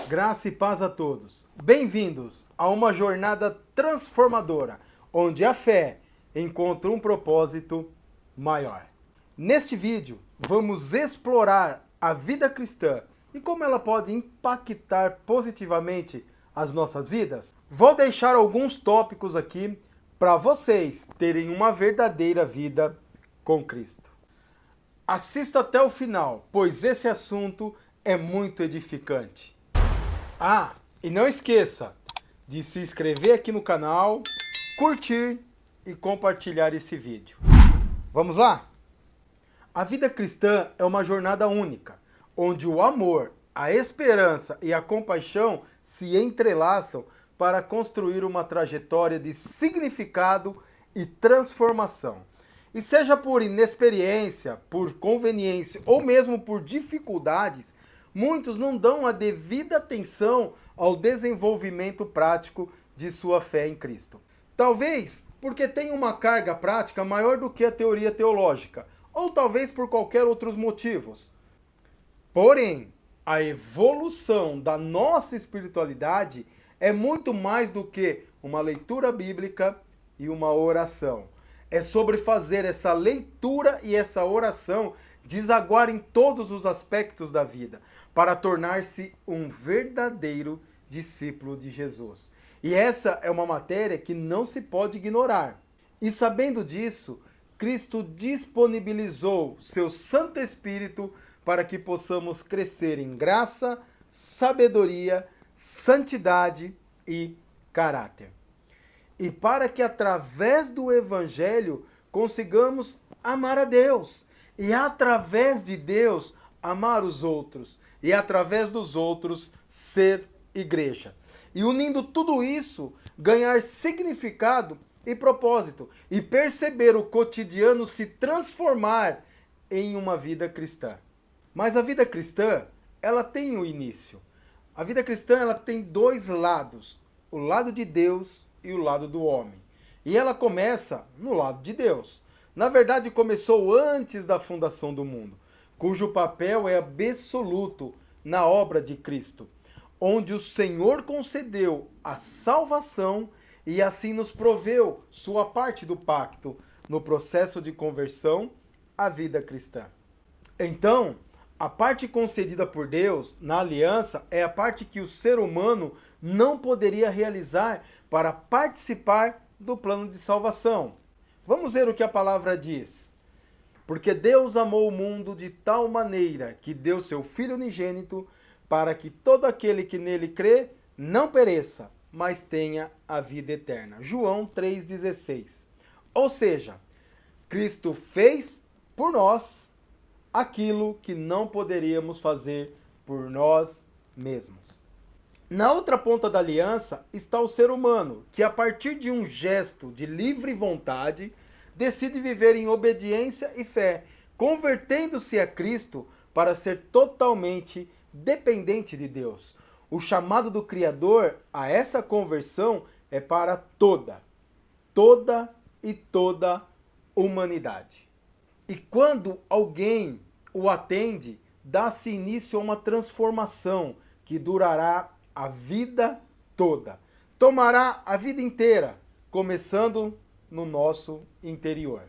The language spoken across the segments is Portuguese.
Graça e paz a todos. Bem-vindos a uma jornada transformadora, onde a fé encontra um propósito maior. Neste vídeo, vamos explorar a vida cristã e como ela pode impactar positivamente as nossas vidas. Vou deixar alguns tópicos aqui para vocês terem uma verdadeira vida com Cristo. Assista até o final, pois esse assunto é muito edificante. Ah, e não esqueça de se inscrever aqui no canal, curtir e compartilhar esse vídeo. Vamos lá? A vida cristã é uma jornada única, onde o amor, a esperança e a compaixão se entrelaçam para construir uma trajetória de significado e transformação. E seja por inexperiência, por conveniência ou mesmo por dificuldades, muitos não dão a devida atenção ao desenvolvimento prático de sua fé em Cristo. Talvez porque tem uma carga prática maior do que a teoria teológica, ou talvez por qualquer outros motivos. Porém, a evolução da nossa espiritualidade é muito mais do que uma leitura bíblica e uma oração. É sobre fazer essa leitura e essa oração desaguar em todos os aspectos da vida, para tornar-se um verdadeiro discípulo de Jesus. E essa é uma matéria que não se pode ignorar. E sabendo disso, Cristo disponibilizou seu Santo Espírito para que possamos crescer em graça, sabedoria, santidade e caráter. E para que através do Evangelho consigamos amar a Deus. E através de Deus amar os outros. E através dos outros ser igreja. E unindo tudo isso, ganhar significado e propósito. E perceber o cotidiano se transformar em uma vida cristã. Mas a vida cristã, ela tem um início. A vida cristã, ela tem dois lados. O lado de Deus e o lado do homem. E ela começa no lado de Deus. Na verdade, começou antes da fundação do mundo, cujo papel é absoluto na obra de Cristo, onde o Senhor concedeu a salvação e assim nos proveu sua parte do pacto no processo de conversão à vida cristã. Então, a parte concedida por Deus na aliança é a parte que o ser humano não poderia realizar para participar do plano de salvação. Vamos ver o que a palavra diz. Porque Deus amou o mundo de tal maneira que deu seu Filho unigênito para que todo aquele que nele crê não pereça, mas tenha a vida eterna. João 3,16. Ou seja, Cristo fez por nós aquilo que não poderíamos fazer por nós mesmos. Na outra ponta da aliança está o ser humano, que a partir de um gesto de livre vontade, decide viver em obediência e fé, convertendo-se a Cristo para ser totalmente dependente de Deus. O chamado do Criador a essa conversão é para toda humanidade. E quando alguém o atende, dá-se início a uma transformação que durará a vida toda. Tomará a vida inteira, começando no nosso interior.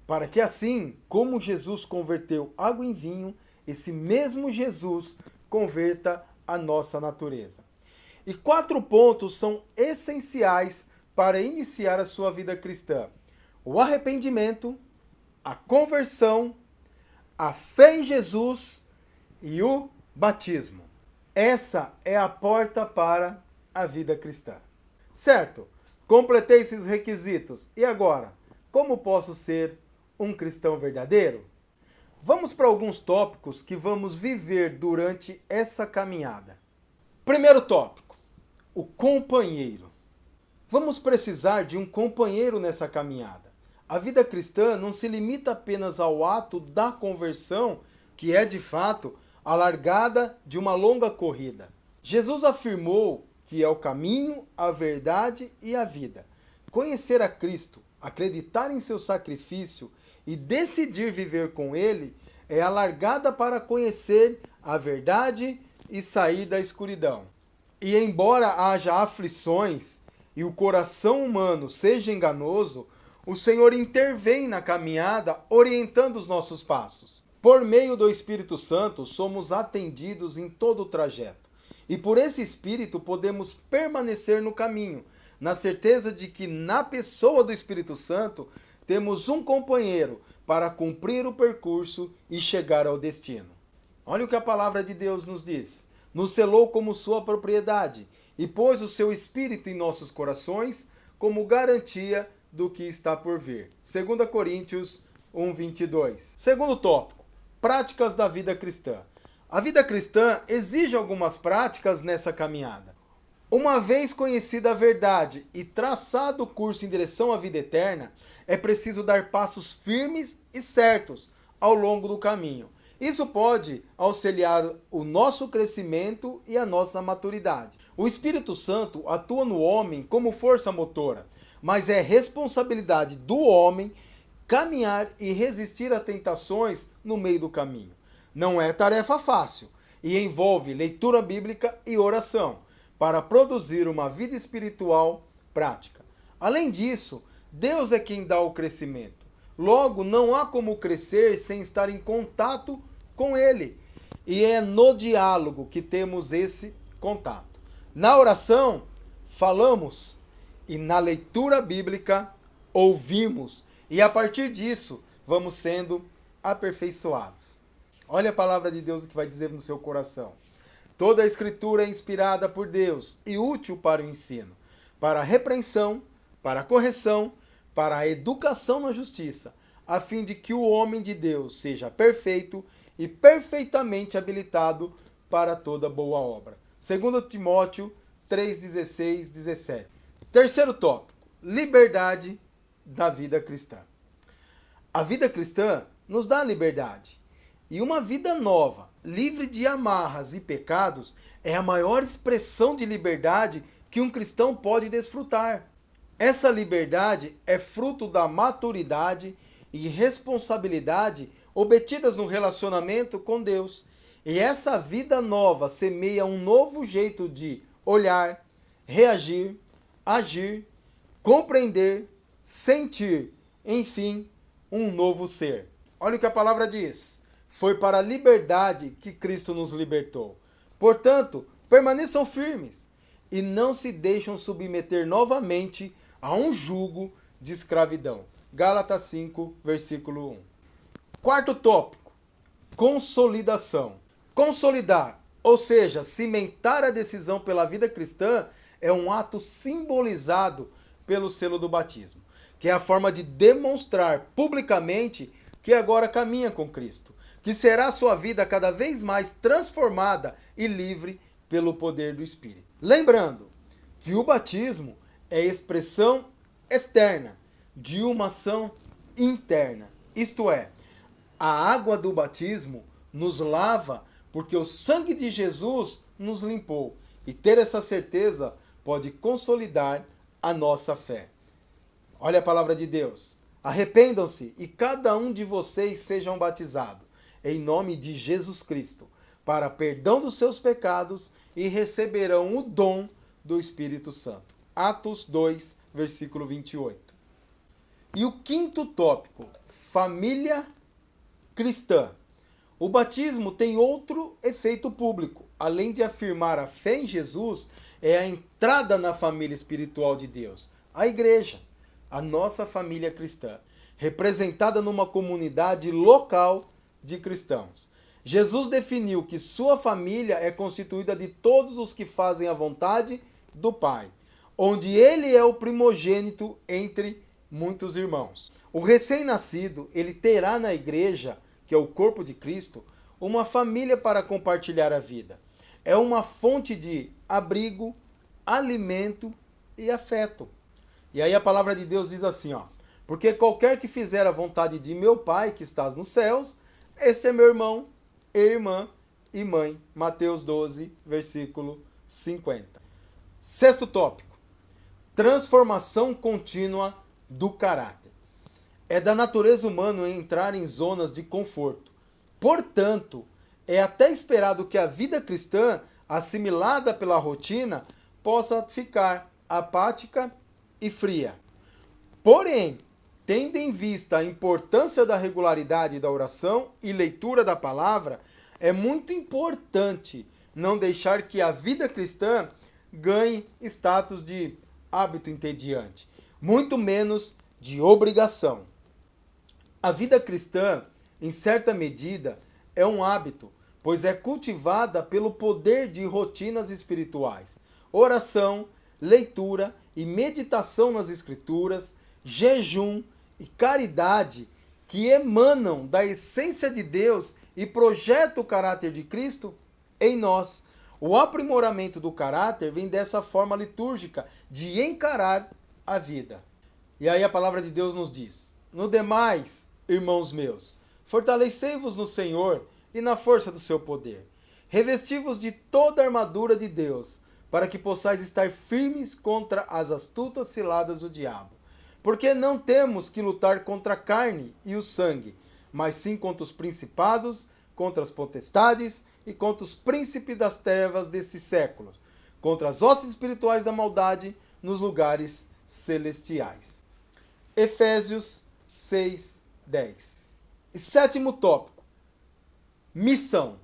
Para que assim, como Jesus converteu água em vinho, esse mesmo Jesus converta a nossa natureza. E 4 pontos são essenciais para iniciar a sua vida cristã: o arrependimento, a conversão, a fé em Jesus e o batismo. Essa é a porta para a vida cristã. Certo? Completei esses requisitos. E agora? Como posso ser um cristão verdadeiro? Vamos para alguns tópicos que vamos viver durante essa caminhada. Primeiro tópico: o companheiro. Vamos precisar de um companheiro nessa caminhada. A vida cristã não se limita apenas ao ato da conversão, que é de fato a largada de uma longa corrida. Jesus afirmou que é o caminho, a verdade e a vida. Conhecer a Cristo, acreditar em seu sacrifício e decidir viver com Ele é a largada para conhecer a verdade e sair da escuridão. E embora haja aflições e o coração humano seja enganoso, o Senhor intervém na caminhada, orientando os nossos passos. Por meio do Espírito Santo, somos atendidos em todo o trajeto. E por esse Espírito podemos permanecer no caminho, na certeza de que na pessoa do Espírito Santo temos um companheiro para cumprir o percurso e chegar ao destino. Olha o que a palavra de Deus nos diz. Nos selou como sua propriedade e pôs o seu Espírito em nossos corações como garantia do que está por vir. 2 Coríntios 1:22. Segundo tópico, práticas da vida cristã. A vida cristã exige algumas práticas nessa caminhada. Uma vez conhecida a verdade e traçado o curso em direção à vida eterna, é preciso dar passos firmes e certos ao longo do caminho. Isso pode auxiliar o nosso crescimento e a nossa maturidade. O Espírito Santo atua no homem como força motora, mas é responsabilidade do homem caminhar e resistir a tentações no meio do caminho. Não é tarefa fácil e envolve leitura bíblica e oração para produzir uma vida espiritual prática. Além disso, Deus é quem dá o crescimento. Logo, não há como crescer sem estar em contato com Ele. E é no diálogo que temos esse contato. Na oração, falamos, e na leitura bíblica, ouvimos. E a partir disso, vamos sendo aperfeiçoados. Olha a palavra de Deus que vai dizer no seu coração. Toda a escritura é inspirada por Deus e útil para o ensino, para a repreensão, para a correção, para a educação na justiça, a fim de que o homem de Deus seja perfeito e perfeitamente habilitado para toda boa obra. 2 Timóteo 3:16, 17. Terceiro tópico, liberdade da vida cristã. A vida cristã nos dá liberdade. E uma vida nova, livre de amarras e pecados, é a maior expressão de liberdade que um cristão pode desfrutar. Essa liberdade é fruto da maturidade e responsabilidade obtidas no relacionamento com Deus. E essa vida nova semeia um novo jeito de olhar, reagir, agir, compreender, sentir, enfim, um novo ser. Olha o que a palavra diz. Foi para a liberdade que Cristo nos libertou. Portanto, permaneçam firmes e não se deixam submeter novamente a um jugo de escravidão. Gálatas 5, versículo 1. Quarto tópico, consolidação. Consolidar, ou seja, cimentar a decisão pela vida cristã, é um ato simbolizado pelo selo do batismo, que é a forma de demonstrar publicamente que agora caminha com Cristo, que será sua vida cada vez mais transformada e livre pelo poder do Espírito. Lembrando que o batismo é expressão externa de uma ação interna, isto é, a água do batismo nos lava porque o sangue de Jesus nos limpou. E ter essa certeza pode consolidar a nossa fé. Olha a palavra de Deus. Arrependam-se e cada um de vocês sejam batizados em nome de Jesus Cristo, para perdão dos seus pecados e receberão o dom do Espírito Santo. Atos 2, versículo 28. E o quinto tópico, família cristã. O batismo tem outro efeito público. Além de afirmar a fé em Jesus, é a entrada na família espiritual de Deus. A igreja, a nossa família cristã, representada numa comunidade local de cristãos. Jesus definiu que sua família é constituída de todos os que fazem a vontade do Pai, onde ele é o primogênito entre muitos irmãos. O recém-nascido, ele terá na igreja, que é o corpo de Cristo, uma família para compartilhar a vida. É uma fonte de abrigo, alimento e afeto. E aí a palavra de Deus diz assim, ó: porque qualquer que fizer a vontade de meu Pai que estás nos céus, esse é meu irmão, irmã e mãe. Mateus 12, versículo 50. Sexto tópico, transformação contínua do caráter. É da natureza humana entrar em zonas de conforto. Portanto, É até esperado que a vida cristã, assimilada pela rotina, possa ficar apática e fria. Porém, tendo em vista a importância da regularidade da oração e leitura da palavra, é muito importante não deixar que a vida cristã ganhe status de hábito entediante, muito menos de obrigação. A vida cristã, em certa medida, é um hábito, pois é cultivada pelo poder de rotinas espirituais, oração, leitura e meditação nas Escrituras, jejum e caridade que emanam da essência de Deus e projetam o caráter de Cristo em nós. O aprimoramento do caráter vem dessa forma litúrgica de encarar a vida. E aí a palavra de Deus nos diz: no demais, irmãos meus, fortalecei-vos no Senhor e na força do seu poder. Revesti-vos de toda a armadura de Deus, para que possais estar firmes contra as astutas ciladas do diabo. Porque não temos que lutar contra a carne e o sangue, mas sim contra os principados, contra as potestades e contra os príncipes das trevas desse século, contra as hostes espirituais da maldade nos lugares celestiais. Efésios 6:10. E sétimo tópico: missão.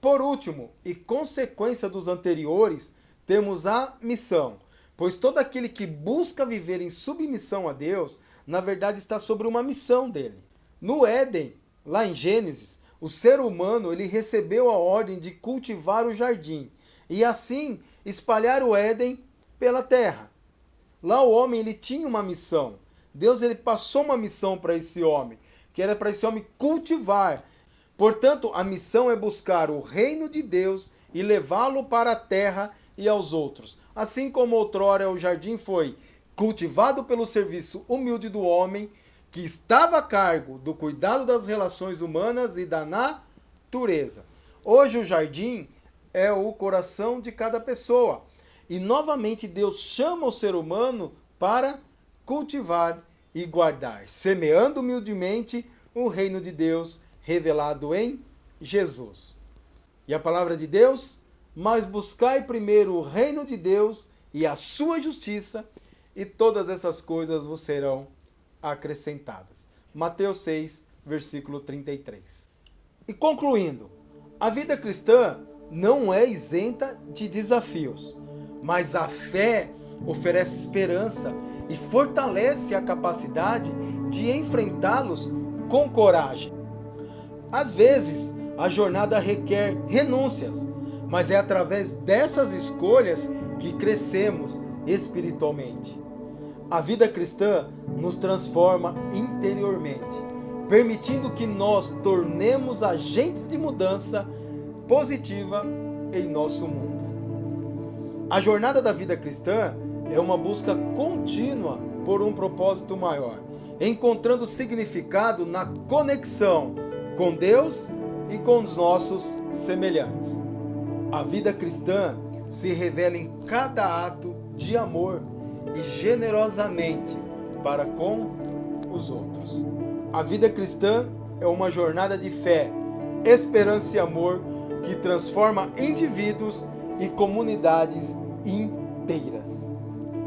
Por último, e consequência dos anteriores, temos a missão, pois todo aquele que busca viver em submissão a Deus, na verdade está sobre uma missão dele. No Éden, lá em Gênesis, o ser humano ele recebeu a ordem de cultivar o jardim e assim espalhar o Éden pela terra. Lá o homem ele tinha uma missão. Deus ele passou uma missão para esse homem, que era para esse homem cultivar. Portanto, a missão é buscar o reino de Deus e levá-lo para a terra e aos outros. Assim como outrora o jardim foi cultivado pelo serviço humilde do homem, que estava a cargo do cuidado das relações humanas e da natureza. Hoje o jardim é o coração de cada pessoa. E novamente Deus chama o ser humano para cultivar e guardar, semeando humildemente o reino de Deus revelado em Jesus. E a palavra de Deus: mas buscai primeiro o reino de Deus e a sua justiça, e todas essas coisas vos serão acrescentadas. Mateus 6, versículo 33. E concluindo, a vida cristã não é isenta de desafios, mas a fé oferece esperança e fortalece a capacidade de enfrentá-los com coragem. Às vezes, a jornada requer renúncias, mas é através dessas escolhas que crescemos espiritualmente. A vida cristã nos transforma interiormente, permitindo que nós tornemos agentes de mudança positiva em nosso mundo. A jornada da vida cristã é uma busca contínua por um propósito maior, encontrando significado na conexão com Deus e com os nossos semelhantes. A vida cristã se revela em cada ato de amor e generosamente para com os outros. A vida cristã é uma jornada de fé, esperança e amor que transforma indivíduos e comunidades inteiras.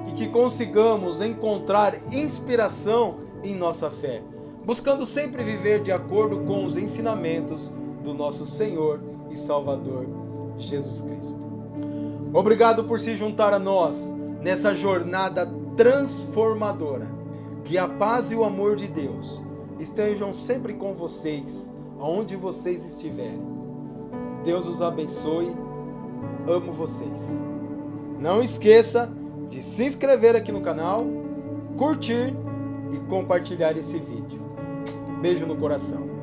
E que consigamos encontrar inspiração em nossa fé, buscando sempre viver de acordo com os ensinamentos do nosso Senhor e Salvador Jesus Cristo. Obrigado por se juntar a nós nessa jornada transformadora. Que a paz e o amor de Deus estejam sempre com vocês, aonde vocês estiverem. Deus os abençoe. Amo vocês. Não esqueça de se inscrever aqui no canal, curtir e compartilhar esse vídeo. Beijo no coração.